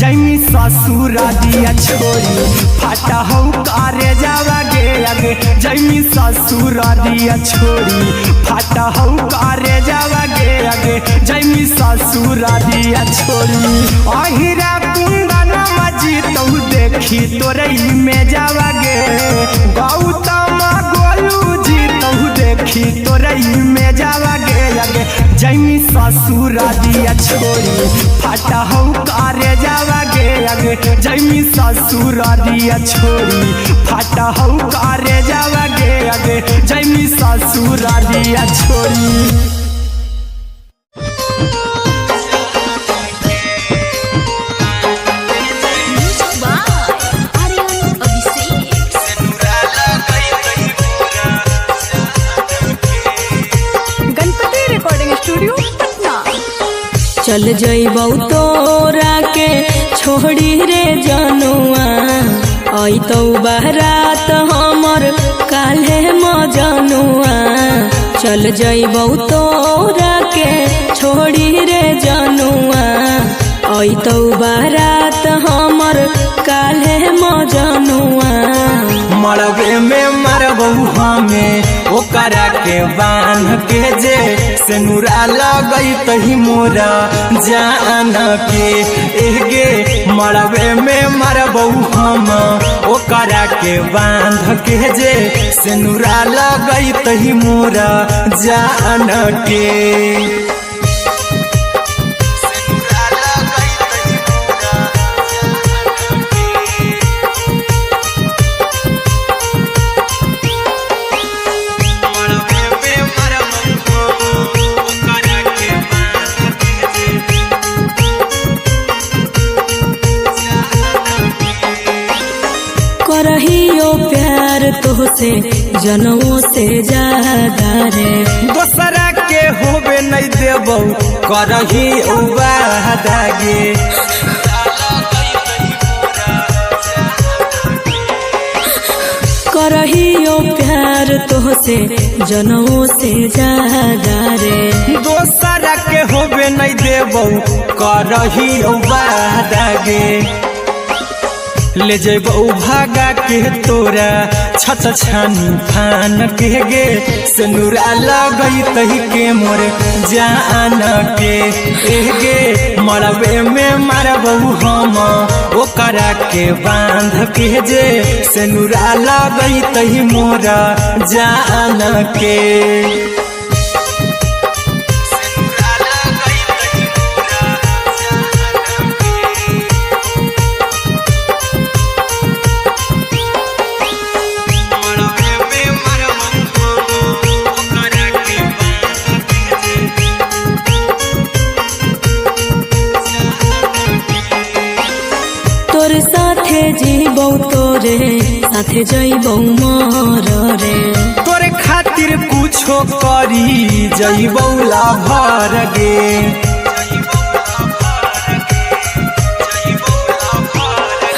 जैमी ससुर दिया छोड़ी फाटा हौ करे जावागे आगे जैमी ससुर दिया छोड़ी फाटा हौ करे जावागे आगे जैमी ससुर दिया छोड़ी अहिरा कुंदन मजी तो देखी तोरई में जावागे गौतम गोलू जी तो देखी तोरई में जावागे आगे जैमी ससुर दिया छोड़ी फाटा हौ करे जावागे आगे जैमी ससुर दिया छोड़ी फाटा हौ करे जावागे आगे जैमी ससुर दिया छोड़ी
चल जइबौ तोरा के छोड़ी रे जनुआ अइतौ बारात हमर काल्हे मजनुआ चल जइबौ तोरा के छोड़ी रे जनुआ अइतौ बारात हमर काल्हे मजनुआ
मरबे में मरबौ हमें ओकरा के बांध के जे सेनुरा लगई तही मोरा जान के एगे मरबे में मरबौ हम ओकरा के बांध के जे सेनुरा लगई तही मोरा जान के
करहियो प्यार तोहसे जनमों से ज्यादा रे
दोसरा के होबे नहीं देबौ करही वादा गे
करहियो प्यार तोहसे जनमों से ज्यादा रे
दोसरा के होबे नहीं देबौ करही वादा गे ले जेबौ भागा के तोरा छत छानी फान के गे सेनुरा लगई तही के मोर जान के एगे मरबे में मरबौ हम ओकरा के बांध के जे सेनुरा लगई तही मोरा जान के
तोर साथे जीबौ तोरे साथे जइबौ मर रे
तोरे खातिर कुछो करी जइबौ लाभर गे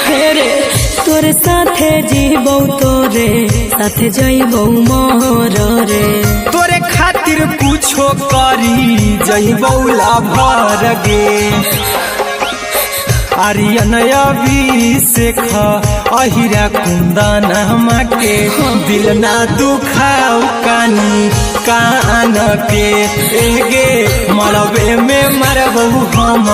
हेरे तोर साथे जीबौ तोरे साथे जइबौ मर रे
तोरे खातिर कुछो करी जइबौ लाभर गे आर्यन अभिषेक अहिरा कुंदन के दिल ना दुखाऊ कानी कान के एगे मरबे में मरबौ हम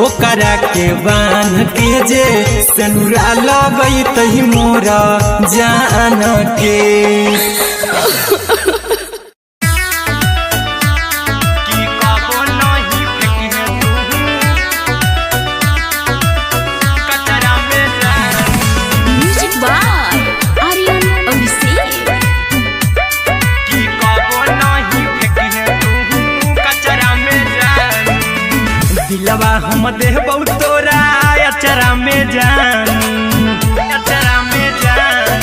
ओकरा के बांध के जे सेनुरा लगई तही मोरा जान के दिलवा हम देबौ तोरा अचरा में जान अचरा में जान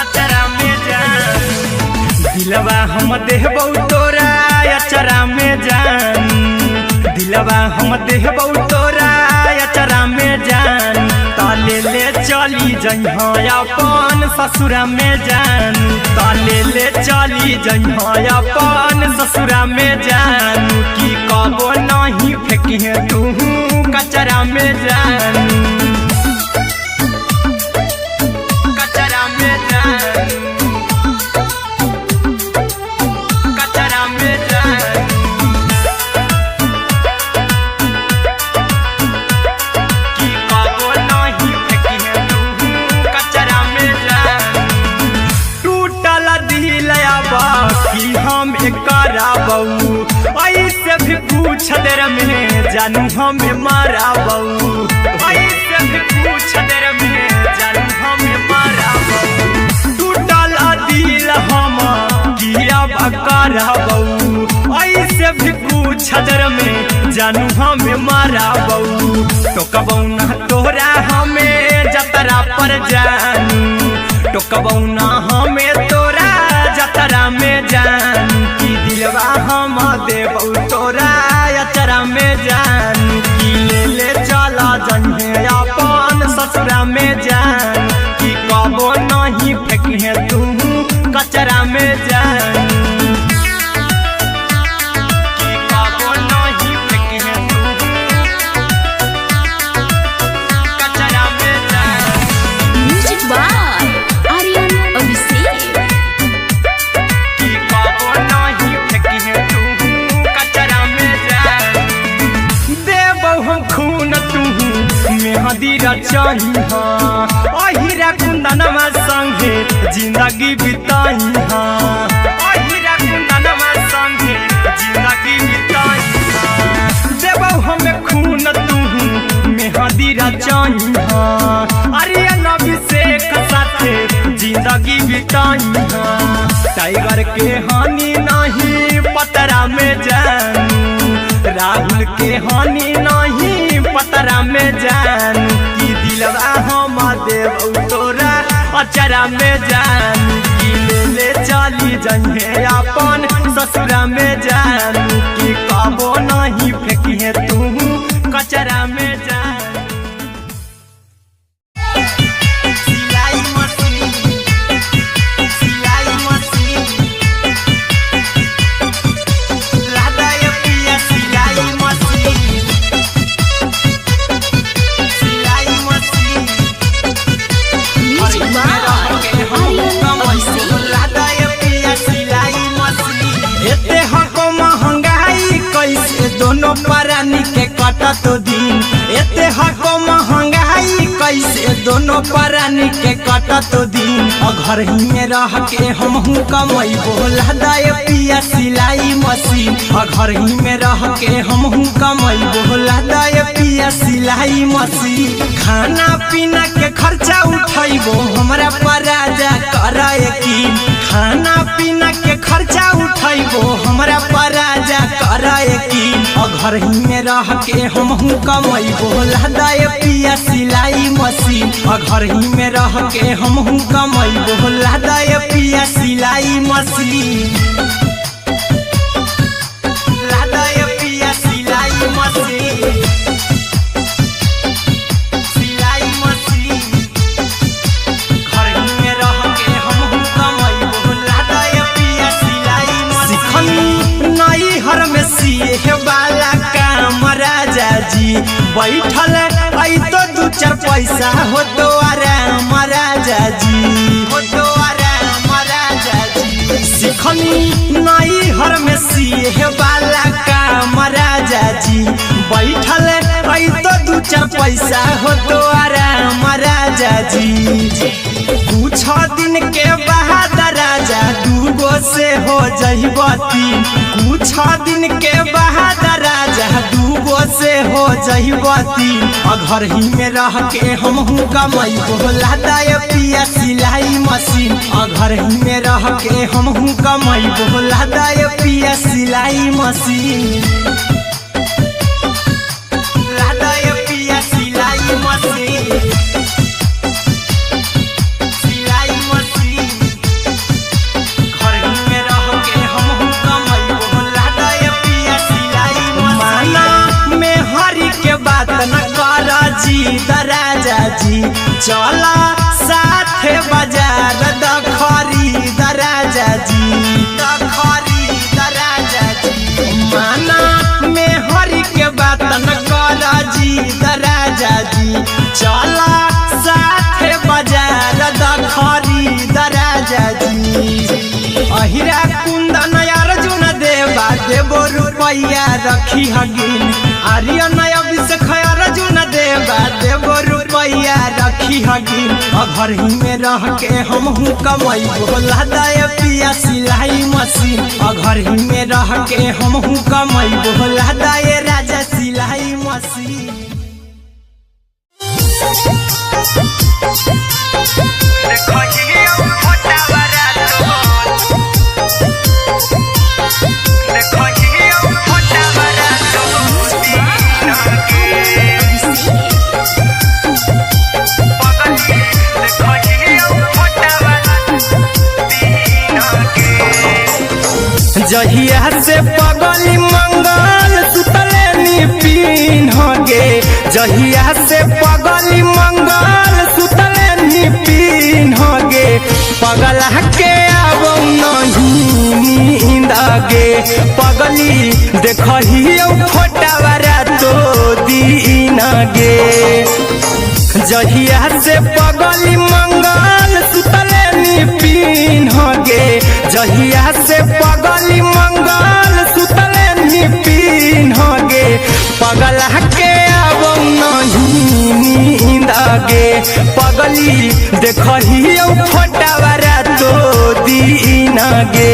अचरा में जान दिलवा हम देबौ तोरा अचरा में जान दिलवा हम देबौ तोरा अचरा में जान ताले ले चली जइहा अपन ससुरा में जान ताले ले चली जइहा अपन ससुरा में जान की कबो नहीं फेंकिहे तू कचरा में जान कचरा में जान कचरा में जान की कबो नहीं फेंकिहे तू कचरा में जान टूटल दिल बाकी हम कराबौ ऐसे भी पूछ देर में जानू हमें माराबौ ऐसे भी पूछ देर में जानू हमें माराबौ टूटल दिल हम किया कराबौ ऐसे भी पूछ देर में जानू हमें माराबौ टोकबौ ना तोरा हमें जतरा पर जानू टोकबौ ना हमें तोरा जतरा में जानू की दिलवा हम देबौ तोरा अचरा में जान में जान कि कबो नहीं फेंकिए तू कचरा में जान कि कबो नहीं फेंकिए तू कचरा में जान।
Music by Aryan Abhishek.
कि कबो नहीं फेंकिए तू कचरा में जान। देबो हम खून तू मेहदी रचाई हाँ अहिरा कुंदनमा संगे जिंदगी बिताई हाँ अहिरा कुंदनमा संगे जिंदगी बिताई हाँ। देबो हमें खून तू मेहदी रचाई हाँ आर्यन अभिषेक साथे जिंदगी बिताई हाँ। टाइगर के हानि नहीं पतरा में जानू राहुल के हानि नहीं पतरा में जान कि दिलवा हम देव तोरा अचरा में जान कि ले चली जइहे अपन ससुरा में जान कि कबो नहीं फेंकिए तू कचरा में जान। दोनों परानी के कटा तो दिन एते हको महंगाई कैसे दोनों परानी के कटा तो दिन और घर ही में रह के हमहू कमाई बोला दाय पिया सिलाई मशीन और घर ही में रह के हमहू कमाई बोला दाय पिया सिलाई मशीन। खाना पीना के खर्चा उठाइबो हमरा पराजा कराए की खाना पीना के खर्चा उठाइबो हमरा पराजा कराए की और घर ही में रह के हमहू कमाई बोला दाय पिया सिलाई मशीन और घर ही में रह के हमहू कमाई बोला दाय पिया सिलाई मशीन। लादाय पिया सिलाई मशीन सिलाई मशीन घर ही में रह के हमहू कमाई बोला दाय पिया सिलाई मशीन। सिखनी नई हर में सिए वाला काम राजा जी बैठल आई तो दू चार पैसा हो तो आराम राजा जी हो तो आराम राजा जी। सिखनी नई हर में सिए वाला काम राजा जी बैठल आई तो दू चार पैसा हो तो आराम राजा जी। कुछ दिन के बाद राजा दूगो से हो जहिबती कुछ दिन के बाद राजा दूगो से हो जहिबती और घर ही में रह के हमहू कमाई बोला दाय पिया सिलाई मशीन और घर ही में रह के हमहू कमाई बोला दाय पिया सिलाई मशीन। लादाय पिया सिलाई मशीन सिलाई मशीन घर ही में रह के हमहू कमाई बोला दाय पिया सिलाई मशीन। माना में हरी के बात न कर जी दराजा जी चला साथे बाजार द खरीद राजा जी द खरीद राजा जी। माना में हरी के बात न कर जी दराजा जी चला साथे बाजार द खरीद राजा जी। अहिरा कुंदन अर्जुन देवा देबो रुपया रखी हगिन आर्यन अभिषेक अर्जुन देवा देबो रुपया रखी हगिन और घर ही में रह के हमहू कमाई बोला दाय पिया सिलाई मशीन और घर ही में रह के हमहू कमाई बोला दाय राजा सिलाई मशीन। जहिया से पगली मंगल सुतले नी पीन गे जहिया से पगली मंगल पगली देखही फोटावारा तो दीन गे जहिया से पगली मंगल सुतले निपिन गे जहिया से पगली मंगल सुतले निपिन गे पगला के अब नहीं नींद गे पगली देखही फोटावारा तो दीन गे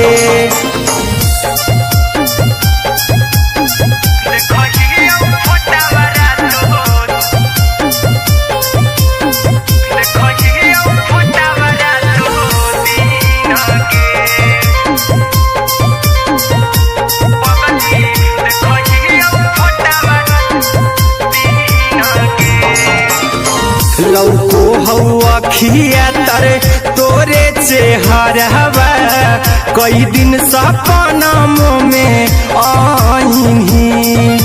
लौको हवा खिया तर तोरे चेहरवा कई दिन सपना में आईनी